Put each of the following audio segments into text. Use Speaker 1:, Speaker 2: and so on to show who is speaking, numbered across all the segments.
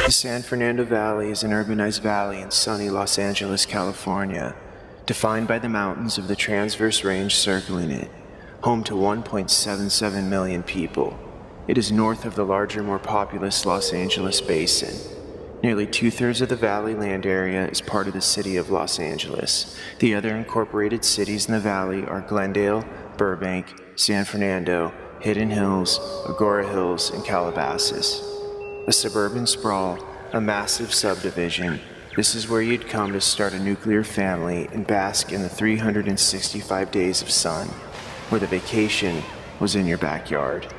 Speaker 1: The San Fernando Valley is an urbanized valley in sunny Los Angeles, California, defined by the mountains of the Transverse Range circling it, home to 1.77 million people. It is north of the larger, more populous Los Angeles basin. Nearly two-thirds of the valley land area is part of the city of Los Angeles. The other incorporated cities in the valley are Glendale, Burbank, San Fernando, Hidden Hills, Agora Hills, and Calabasas. A suburban sprawl, a massive subdivision. This is where you'd come to start a nuclear family and bask in the 365 days of sun, where the vacation was in your backyard.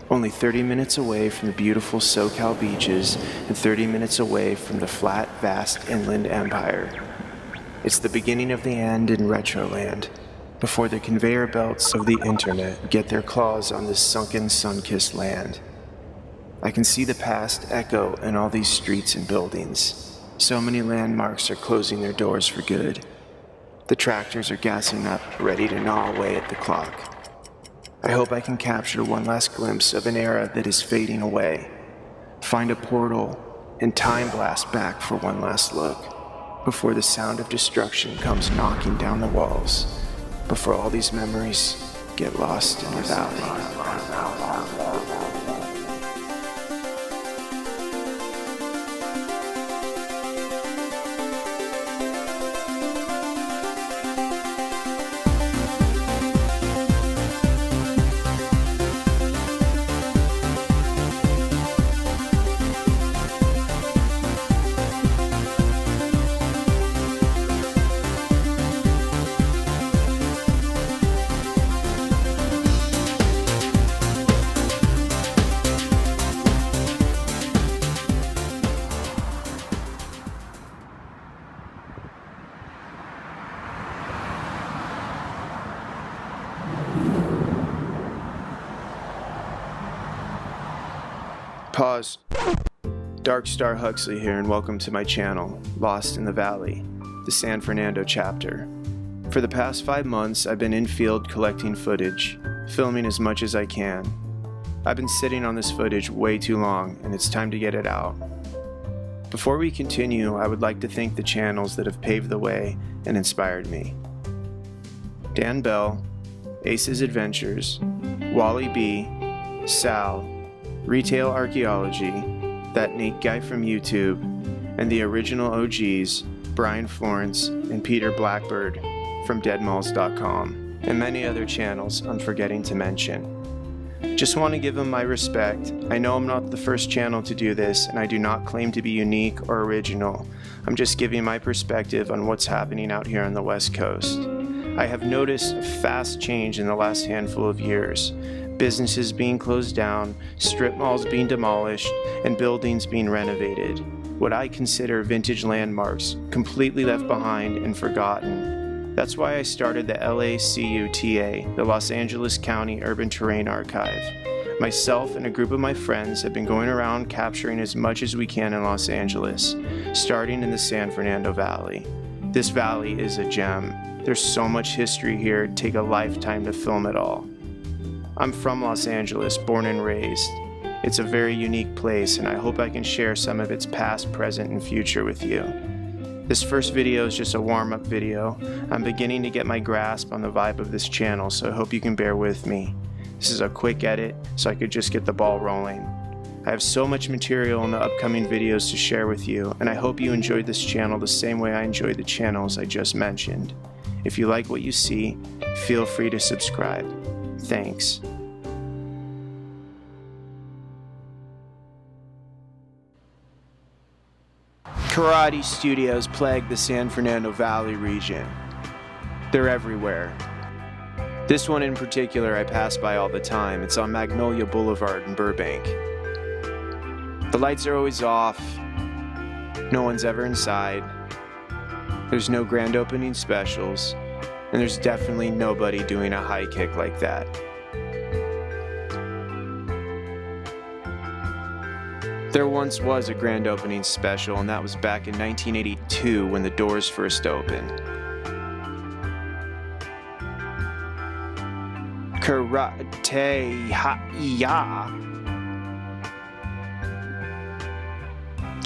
Speaker 1: Only 30 minutes away from the beautiful SoCal beaches and 30 minutes away from the flat, vast inland empire. It's the beginning of the end in Retroland, before the conveyor belts of the internet get their claws on this sunken, sun-kissed land. I can see the past echo in all these streets and buildings. So many landmarks are closing their doors for good. The tractors are gassing up, ready to gnaw away at the clock. I hope I can capture one last glimpse of an era that is fading away. Find a portal and time blast back for one last look, before the sound of destruction comes knocking down the walls, before all these memories get lost in the valley. Pause. Darkstar Huxley here, and welcome to my channel, Lost in the Valley, the San Fernando chapter. For the past 5 months, I've been in-field collecting footage, filming as much as I can. I've been sitting on this footage way too long, and it's time to get it out. Before we continue, I would like to thank the channels that have paved the way and inspired me. Dan Bell, Ace's Adventures, Wally B, Sal, Retail Archaeology, that Nate guy from YouTube, and the original OGs, Brian Florence and Peter Blackbird from deadmalls.com, and many other channels I'm forgetting to mention. Just want to give them my respect. I know I'm not the first channel to do this, and I do not claim to be unique or original. I'm just giving my perspective on what's happening out here on the West Coast. I have noticed a fast change in the last handful of years. Businesses being closed down, strip malls being demolished, and buildings being renovated. What I consider vintage landmarks completely left behind and forgotten. That's why I started the LACUTA, the Los Angeles County Urban Terrain Archive. Myself and a group of my friends have been going around capturing as much as we can in Los Angeles, starting in the San Fernando Valley. This valley is a gem. There's so much history here, it'd take a lifetime to film it all. I'm from Los Angeles, born and raised. It's a very unique place, and I hope I can share some of its past, present, and future with you. This first video is just a warm-up video. I'm beginning to get my grasp on the vibe of this channel, so I hope you can bear with me. This is a quick edit, so I could just get the ball rolling. I have so much material in the upcoming videos to share with you, and I hope you enjoyed this channel the same way I enjoyed the channels I just mentioned. If you like what you see, feel free to subscribe. Thanks. Karate studios plague the San Fernando Valley region. They're everywhere. This one in particular I pass by all the time. It's on Magnolia Boulevard in Burbank. The lights are always off. No one's ever inside. There's no grand opening specials. And there's definitely nobody doing a high kick like that. There once was a grand opening special, and that was back in 1982 when the doors first opened. Karate ha-ya.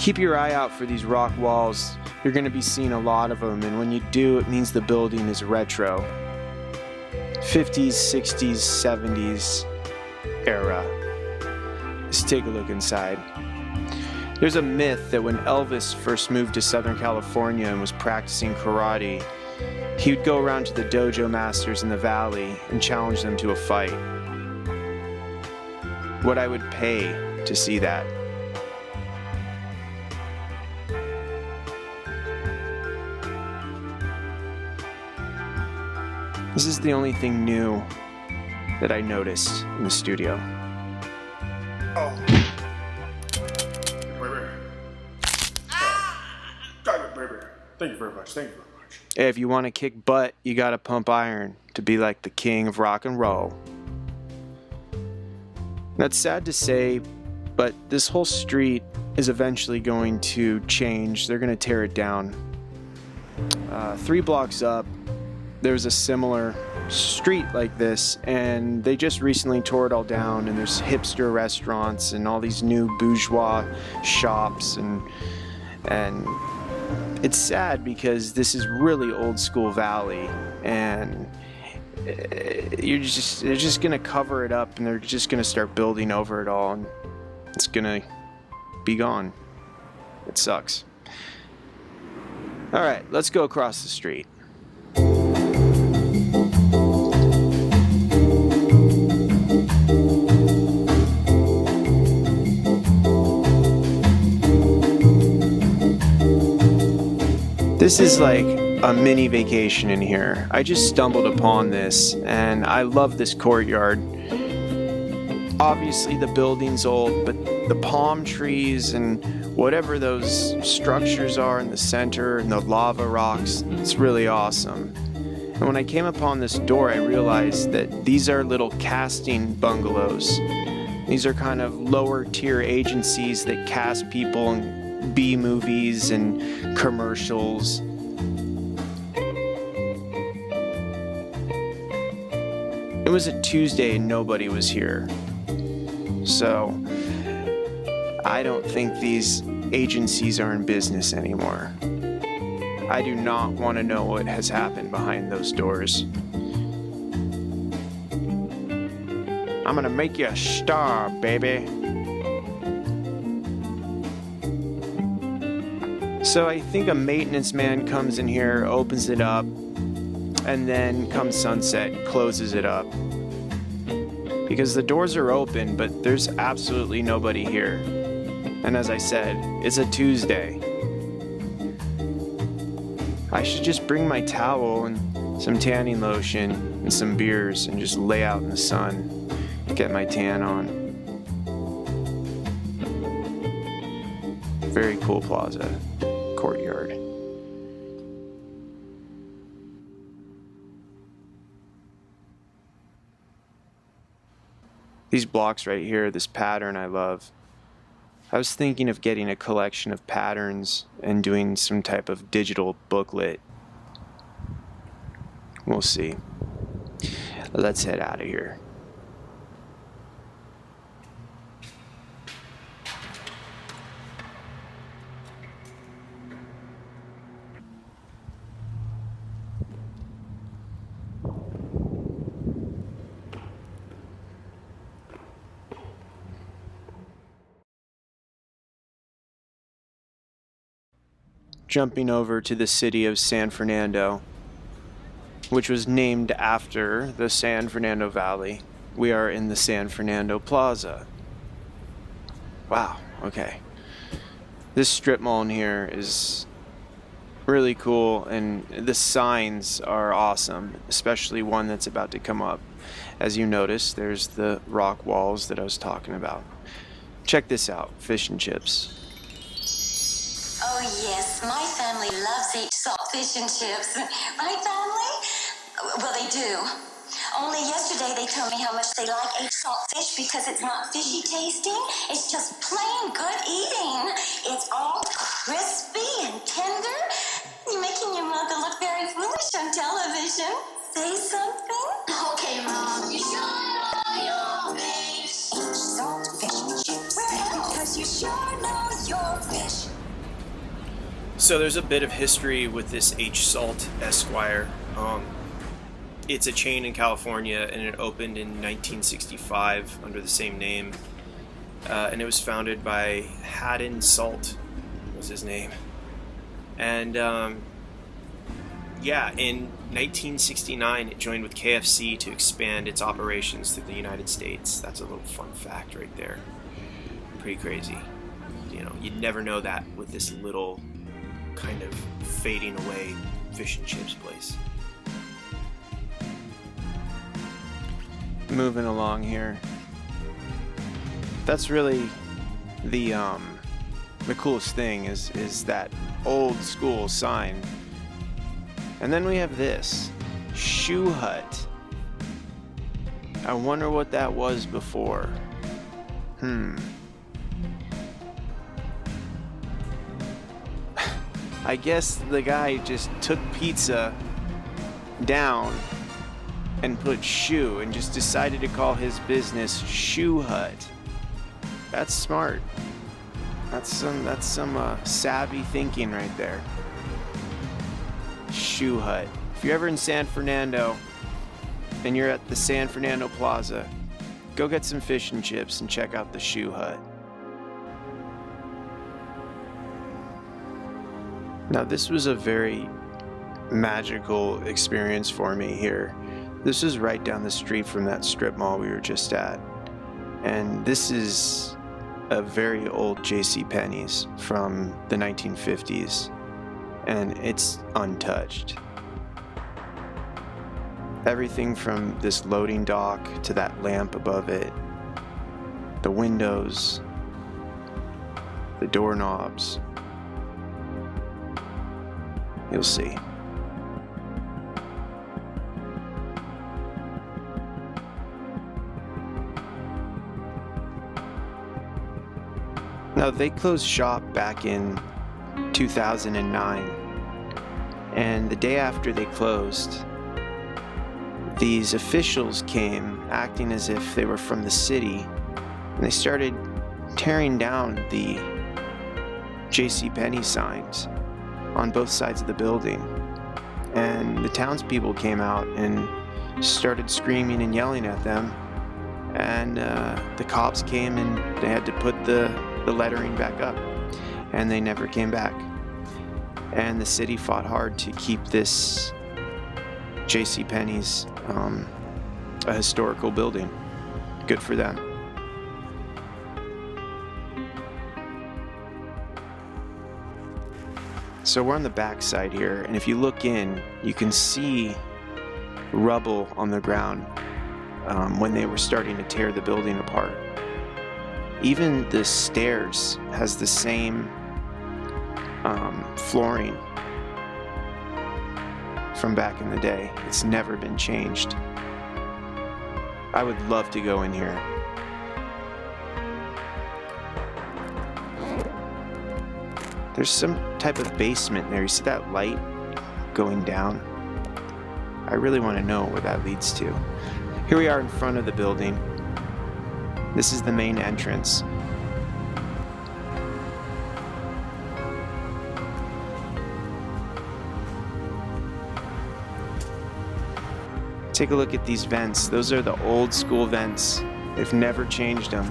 Speaker 1: Keep your eye out for these rock walls. You're going to be seeing a lot of them, and when you do, it means the building is retro. 50s, 60s, 70s era. Let's take a look inside. There's a myth that when Elvis first moved to Southern California and was practicing karate, he would go around to the dojo masters in the valley and challenge them to a fight. What I would pay to see that. This is the only thing new that I noticed in the studio.
Speaker 2: Oh. Thank you very much. Thank you very much.
Speaker 1: If you want to kick butt, you gotta pump iron to be like the king of rock and roll. That's sad to say, but this whole street is eventually going to change. They're gonna tear it down. 3 blocks up, there's a similar street like this, and they just recently tore it all down, and there's hipster restaurants and all these new bourgeois shops, and it's sad because this is really old school valley, and they're just gonna cover it up, and they're just gonna start building over it all, and it's gonna be gone. It sucks. All right, let's go across the street. This is like a mini vacation in here. I just stumbled upon this, and I love this courtyard. Obviously the building's old, but the palm trees and whatever those structures are in the center and the lava rocks, it's really awesome. And when I came upon this door, I realized that these are little casting bungalows. These are kind of lower tier agencies that cast people in B movies and commercials. It was a Tuesday and nobody was here. So I don't think these agencies are in business anymore. I do not want to know what has happened behind those doors. I'm gonna make you a star, baby. So I think a maintenance man comes in here, opens it up, and then come sunset, closes it up. Because the doors are open, but there's absolutely nobody here. And as I said, it's a Tuesday. I should just bring my towel and some tanning lotion and some beers and just lay out in the sun, get my tan on. Very cool plaza, courtyard. These blocks right here, this pattern I love. I was thinking of getting a collection of patterns and doing some type of digital booklet. We'll see. Let's head out of here. Jumping over to the city of San Fernando, which was named after the San Fernando Valley. We are in the San Fernando Plaza. Wow, okay. This strip mall in here is really cool, and the signs are awesome, especially one that's about to come up. As you notice, there's the rock walls that I was talking about. Check this out, fish and chips.
Speaker 3: Oh yes, my family loves eat salt fish and chips. Right, family? Well, they do. Only yesterday they told me how much they like aged salt fish because it's not fishy tasting. It's just plain good eating. It's all crispy and tender. You're making your mother look very foolish on television. Say something. Okay, Mom. You sure know your fish. Salt fish and chips. Where else? Because you sure know your fish.
Speaker 1: So there's a bit of history with this H. Salt Esquire. It's a chain in California, and it opened in 1965 under the same name. And it was founded by Haddon Salt, was his name. And in 1969, it joined with KFC to expand its operations through the United States. That's a little fun fact right there. Pretty crazy. You know, you'd never know that with this little kind of fading away fish and chips place. Moving along here. That's really the coolest thing is that old school sign. And then we have this Shoe Hut. I wonder what that was before. I guess the guy just took pizza down and put shoe and just decided to call his business Shoe Hut. That's smart. That's some savvy thinking right there. Shoe Hut. If you're ever in San Fernando and you're at the San Fernando Plaza, go get some fish and chips and check out the Shoe Hut. Now, this was a very magical experience for me here. This is right down the street from that strip mall we were just at. And this is a very old JCPenney's from the 1950s. And it's untouched. Everything from this loading dock to that lamp above it, the windows, the doorknobs. You'll see. Now, they closed shop back in 2009, and the day after they closed, these officials came acting as if they were from the city, and they started tearing down the JCPenney signs on both sides of the building. And the townspeople came out and started screaming and yelling at them, and the cops came and they had to put the lettering back up, and they never came back. And the city fought hard to keep this JCPenney's a historical building. Good for them. So we're on the back side here, and if you look in, you can see rubble on the ground when they were starting to tear the building apart. Even the stairs has the same flooring from back in the day. It's never been changed. I would love to go in here. There's some type of basement there. You see that light going down? I really want to know where that leads to. Here we are in front of the building. This is the main entrance. Take a look at these vents. Those are the old school vents. They've never changed them.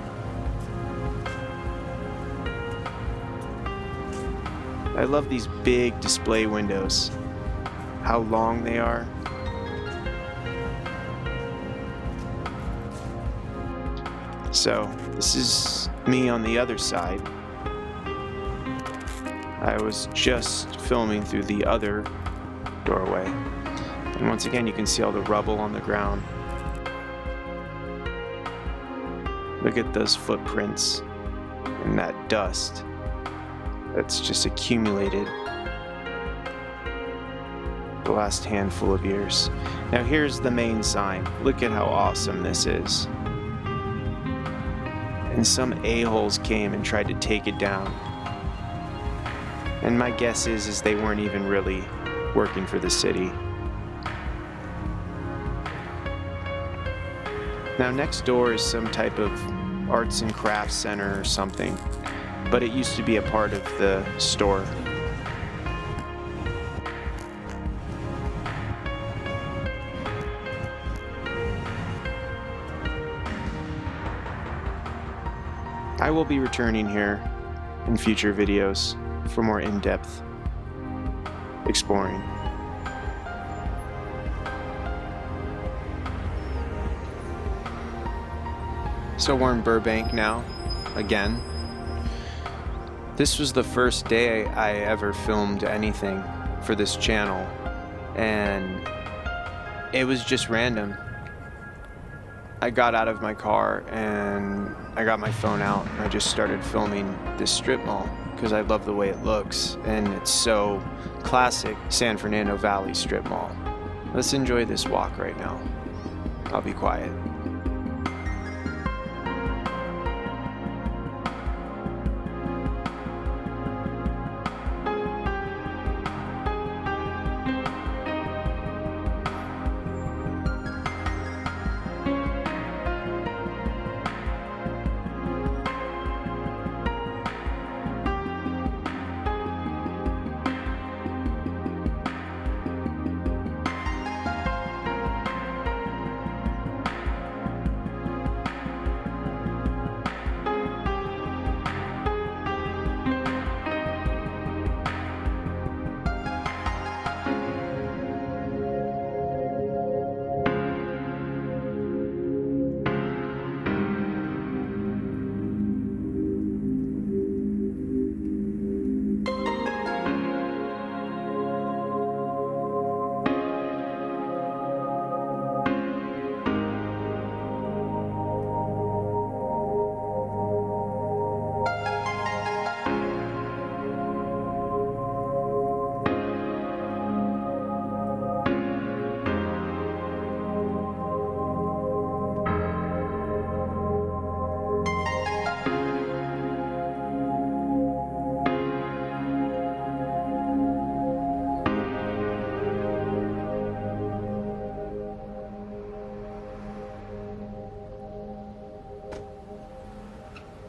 Speaker 1: I love these big display windows. How long they are. So, this is me on the other side. I was just filming through the other doorway. And once again, you can see all the rubble on the ground. Look at those footprints and that dust that's just accumulated the last handful of years. Now here's the main sign. Look at how awesome this is. And some a-holes came and tried to take it down. And my guess is they weren't even really working for the city. Now next door is some type of arts and crafts center or something, but it used to be a part of the store. I will be returning here in future videos for more in-depth exploring. So we're in Burbank now, again. This was the first day I ever filmed anything for this channel, and it was just random. I got out of my car and I got my phone out and I just started filming this strip mall because I love the way it looks, and it's so classic San Fernando Valley strip mall. Let's enjoy this walk right now. I'll be quiet.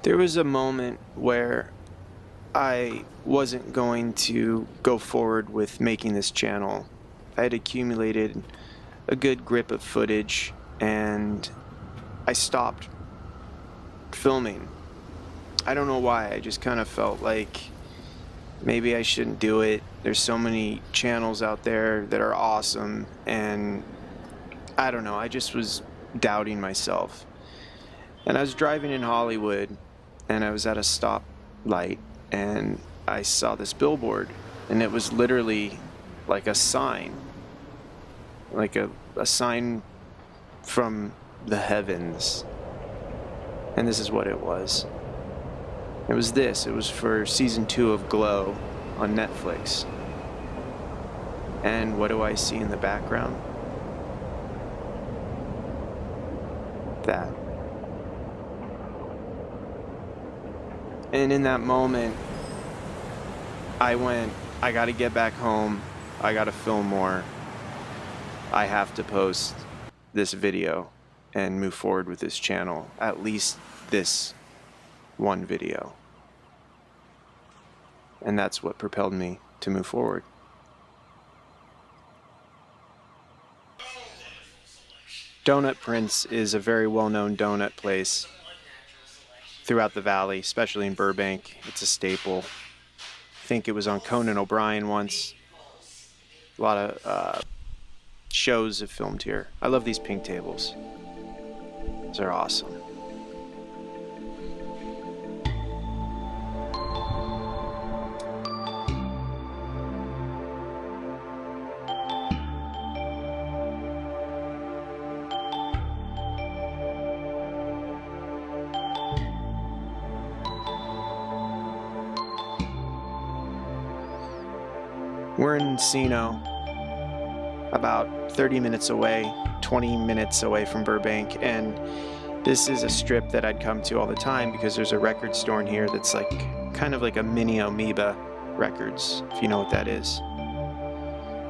Speaker 1: There was a moment where I wasn't going to go forward with making this channel. I had accumulated a good grip of footage and I stopped filming. I don't know why, I just kind of felt like maybe I shouldn't do it. There's so many channels out there that are awesome, and I don't know, I just was doubting myself. And I was driving in Hollywood and I was at a stoplight and I saw this billboard, and it was literally like a sign, like a sign from the heavens. And this is what it was. It was this. It was for season 2 of Glow on Netflix. And what do I see in the background? That. And in that moment, I went, I gotta get back home. I gotta film more. I have to post this video and move forward with this channel. At least this one video. And that's what propelled me to move forward. Donut Prince is a very well-known donut place throughout the valley, especially in Burbank. It's a staple. I think it was on Conan O'Brien once. A lot of shows have filmed here. I love these pink tables. These are awesome. We're in Encino, about 30 minutes away, 20 minutes away from Burbank, and this is a strip that I'd come to all the time because there's a record store in here that's like kind of like a mini Amoeba Records, if you know what that is.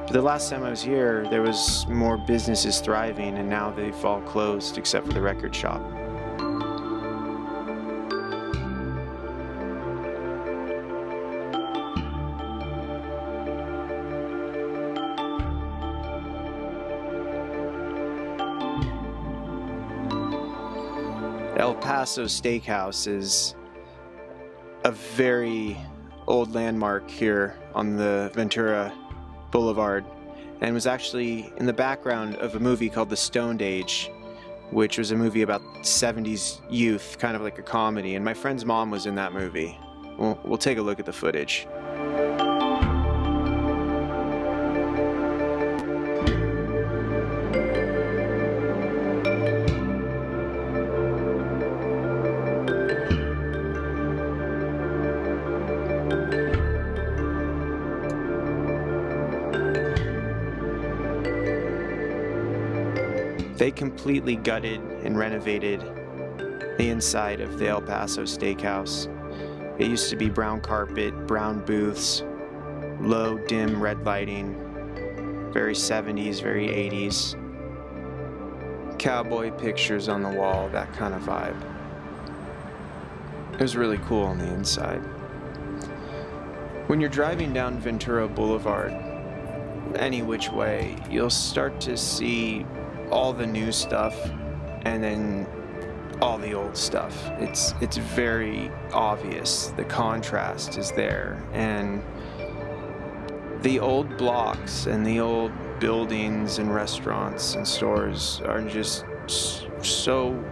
Speaker 1: But the last time I was here, there was more businesses thriving, and now they've all closed except for the record shop. El Paso Steakhouse is a very old landmark here on the Ventura Boulevard, and was actually in the background of a movie called The Stoned Age, which was a movie about 70s youth, kind of like a comedy, and my friend's mom was in that movie. We'll take a look at the footage. They completely gutted and renovated the inside of the El Paso Steakhouse. It used to be brown carpet, brown booths, low, dim red lighting, very 70s, very 80s. Cowboy pictures on the wall, that kind of vibe. It was really cool on the inside. When you're driving down Ventura Boulevard, any which way, you'll start to see all the new stuff and then all the old stuff. It's very obvious. The contrast is there, and the old blocks and the old buildings and restaurants and stores are just so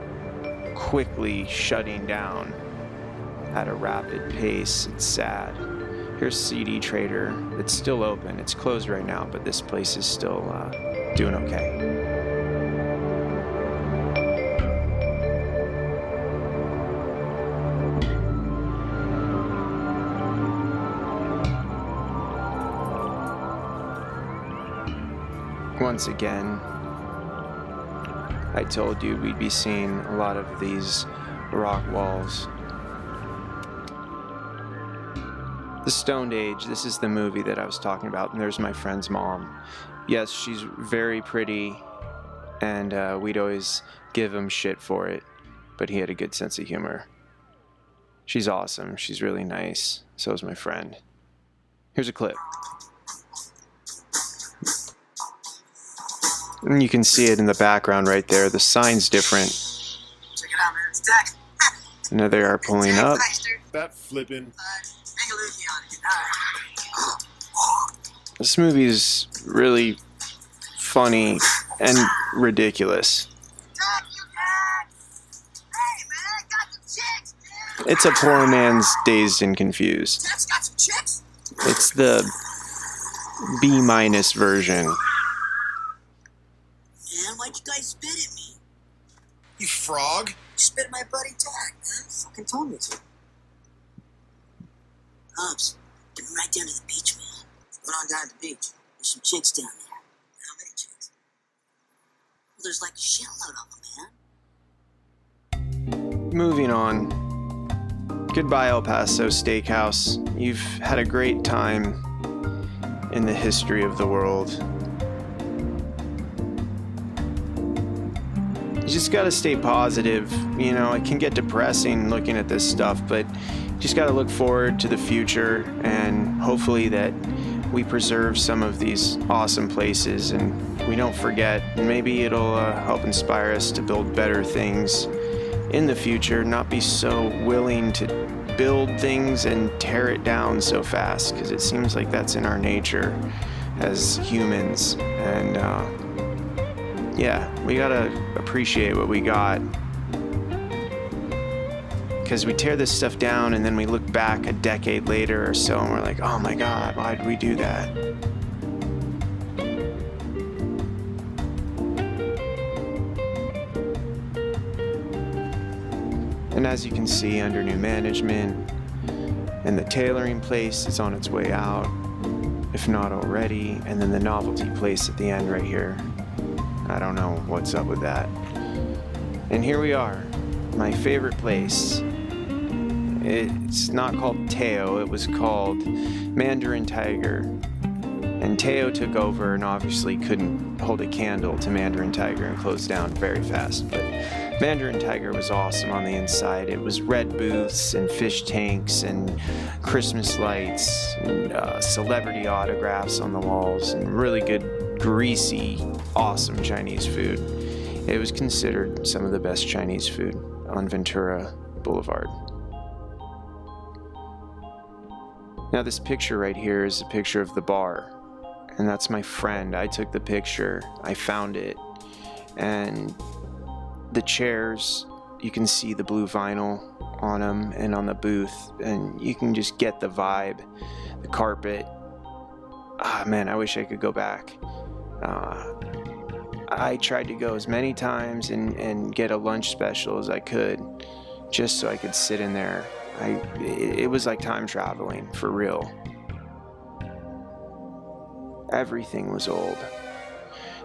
Speaker 1: quickly shutting down at a rapid pace. It's sad. Here's CD Trader. It's still open. It's closed right now, but this place is still doing okay. Once again, I told you we'd be seeing a lot of these rock walls. The Stoned Age, this is the movie that I was talking about, and there's my friend's mom. Yes, she's very pretty, and we'd always give him shit for it, but he had a good sense of humor. She's awesome, she's really nice, so is my friend. Here's a clip. And you can see it in the background right there. The sign's different.
Speaker 4: Check it out, man. It's Dak.
Speaker 1: And there they are pulling up.
Speaker 2: That flipping.
Speaker 1: This movie is really funny and ridiculous. It's a poor man's Dazed and Confused. It's the B- version.
Speaker 4: Man, why'd you guys spit at me?
Speaker 2: You frog?
Speaker 4: You spit at my buddy Dak, man. Fucking told me to. Hobbs, get me right down to the beach, man. Went on down to the beach. There's some chicks down there. How many chicks? Well, there's like a shitload of them, man.
Speaker 1: Moving on. Goodbye, El Paso Steakhouse. You've had a great time in the history of the world. You just gotta stay positive. You know, it can get depressing looking at this stuff, but you just gotta look forward to the future, and hopefully that we preserve some of these awesome places and we don't forget. And maybe it'll help inspire us to build better things in the future, not be so willing to build things and tear it down so fast, because it seems like that's in our nature as humans. And yeah, we gotta appreciate what we got, because we tear this stuff down and then we look back a decade later or so and we're like, oh my god, why did we do that? And as you can see, under new management, and the tailoring place is on its way out, if not already, and then the novelty place at the end right here. I don't know what's up with that. And here we are, my favorite place. It's not called Teo, it was called Mandarin Tiger. And Teo took over and obviously couldn't hold a candle to Mandarin Tiger and closed down very fast. But Mandarin Tiger was awesome on the inside. It was red booths and fish tanks and Christmas lights and celebrity autographs on the walls and really good, greasy, awesome Chinese food. It was considered some of the best Chinese food on Ventura Boulevard. Now this picture right here is a picture of the bar, and that's my friend. I took the picture, I found it, and the chairs, you can see the blue vinyl on them and on the booth, and you can just get the vibe. The carpet, man, I wish I could go back. I tried to go as many times and get a lunch special as I could, just so I could sit in there. It was like time traveling, for real. Everything was old.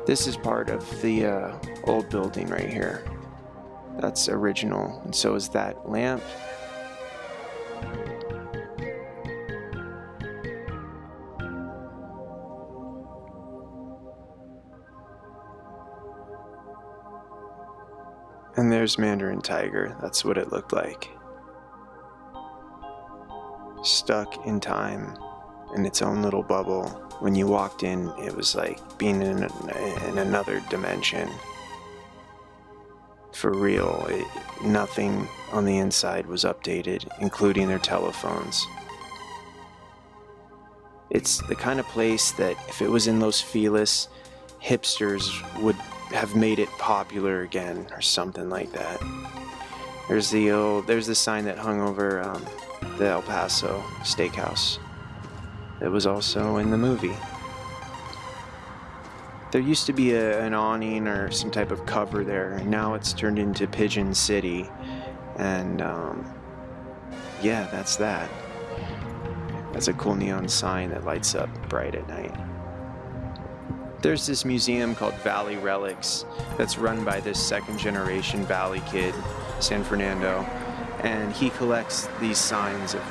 Speaker 1: This is part of the old building right here. That's original, and so is that lamp. And there's Mandarin Tiger. That's what it looked like. Stuck in time, in its own little bubble. When you walked in, it was like being in another dimension. For real, nothing on the inside was updated, including their telephones. It's the kind of place that if it was in Los Feliz, hipsters would have made it popular again, or something like that. There's the sign that hung over the El Paso steakhouse. It was also in the movie. There used to be an awning or some type of cover there, and now it's turned into Pigeon City. And yeah, that's that. That's a cool neon sign that lights up bright at night. There's this museum called Valley Relics that's run by this second-generation Valley kid, San Fernando, and he collects these signs of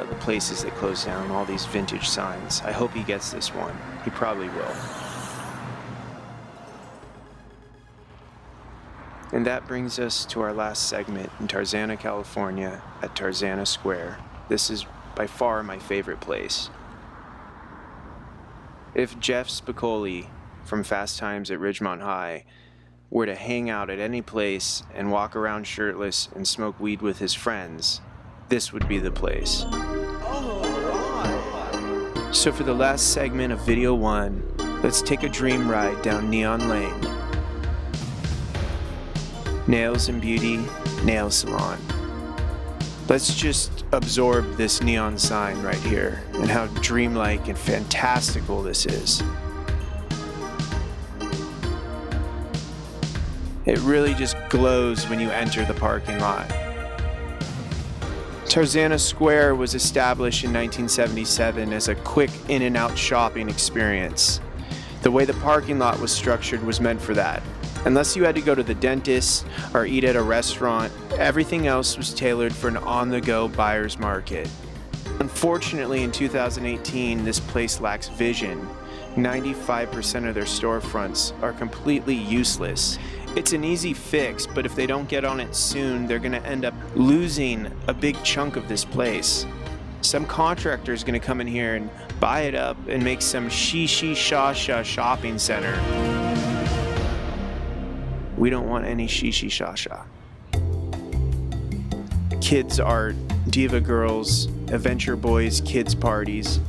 Speaker 1: the places that close down, all these vintage signs. I hope he gets this one. He probably will. And that brings us to our last segment in Tarzana, California, at Tarzana Square. This is by far my favorite place. If Jeff Spicoli from Fast Times at Ridgemont High were to hang out at any place and walk around shirtless and smoke weed with his friends, this would be the place. So for the last segment of video 1, let's take a dream ride down Neon Lane. Nails and Beauty Nail Salon. Let's just absorb this neon sign right here and how dreamlike and fantastical this is. It really just glows when you enter the parking lot. Tarzana Square was established in 1977 as a quick in and out shopping experience. The way the parking lot was structured was meant for that. Unless you had to go to the dentist or eat at a restaurant, everything else was tailored for an on-the-go buyer's market. Unfortunately, in 2018, this place lacks vision. 95% of their storefronts are completely useless. It's an easy fix, but if they don't get on it soon, they're going to end up losing a big chunk of this place. Some contractor is going to come in here and buy it up and make some she-she-sha-sha shopping center. We don't want any she-she-sha-sha. Kids art, diva girls, adventure boys, kids parties.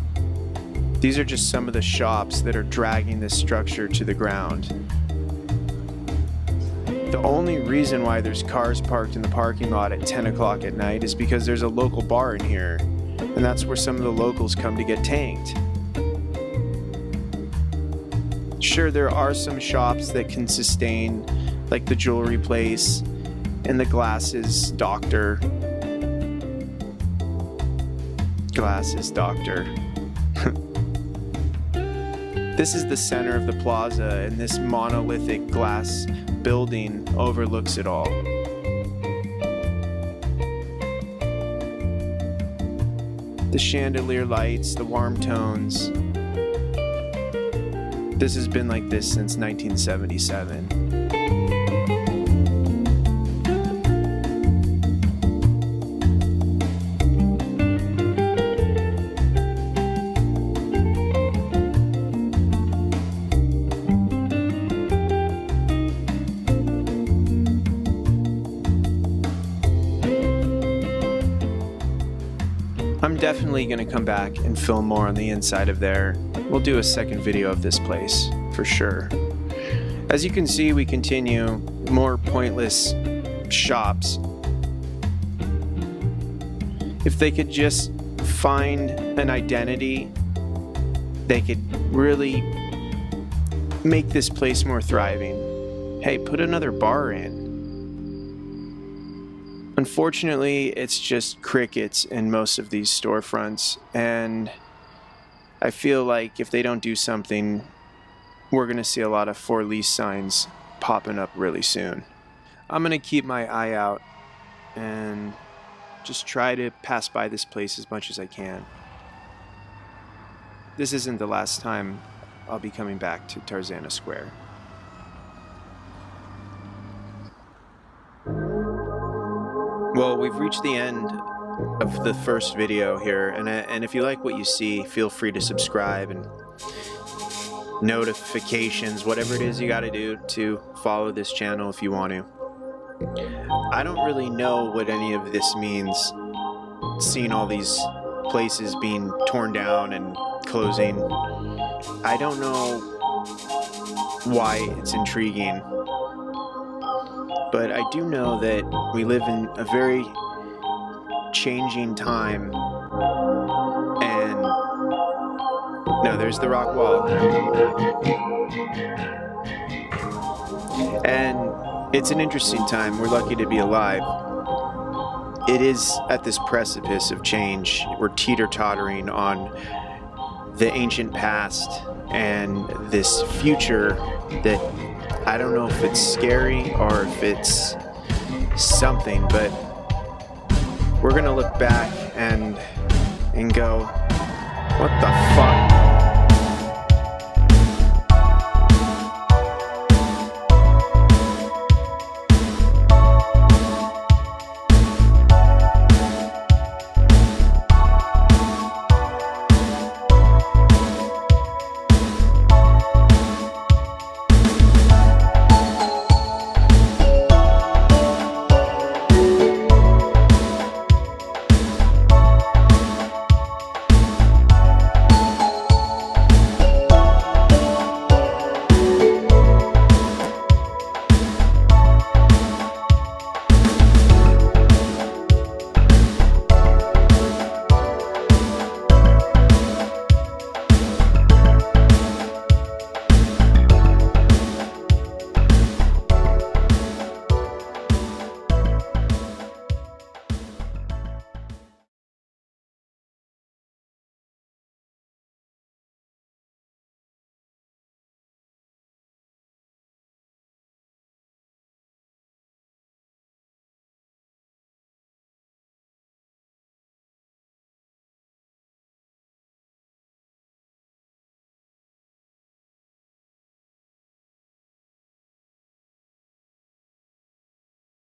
Speaker 1: These are just some of the shops that are dragging this structure to the ground. The only reason why there's cars parked in the parking lot at 10 o'clock at night is because there's a local bar in here, and that's where some of the locals come to get tanked. Sure, there are some shops that can sustain, like the jewelry place and the glasses doctor. Glasses doctor. This is the center of the plaza, and this monolithic glass building overlooks it all. The chandelier lights, the warm tones. This has been like this since 1977. I'm definitely going to come back and film more on the inside of there. We'll do a second video of this place, for sure. As you can see, we continue more pointless shops. If they could just find an identity, they could really make this place more thriving. Hey, put another bar in. Unfortunately, it's just crickets in most of these storefronts, and I feel like if they don't do something, we're going to see a lot of for lease signs popping up really soon. I'm going to keep my eye out and just try to pass by this place as much as I can. This isn't the last time I'll be coming back to Tarzana Square. Well, we've reached the end of the first video here, and if you like what you see, feel free to subscribe and notifications, whatever it is you gotta do to follow this channel if you want to. I don't really know what any of this means, seeing all these places being torn down and closing. I don't know why it's intriguing, but I do know that we live in a very changing time, and no, there's the rock wall, and it's an interesting time. We're lucky to be alive. It is at this precipice of change. We're teeter-tottering on the ancient past and this future that I don't know if it's scary or if it's something, but we're gonna look back and go, what the fuck?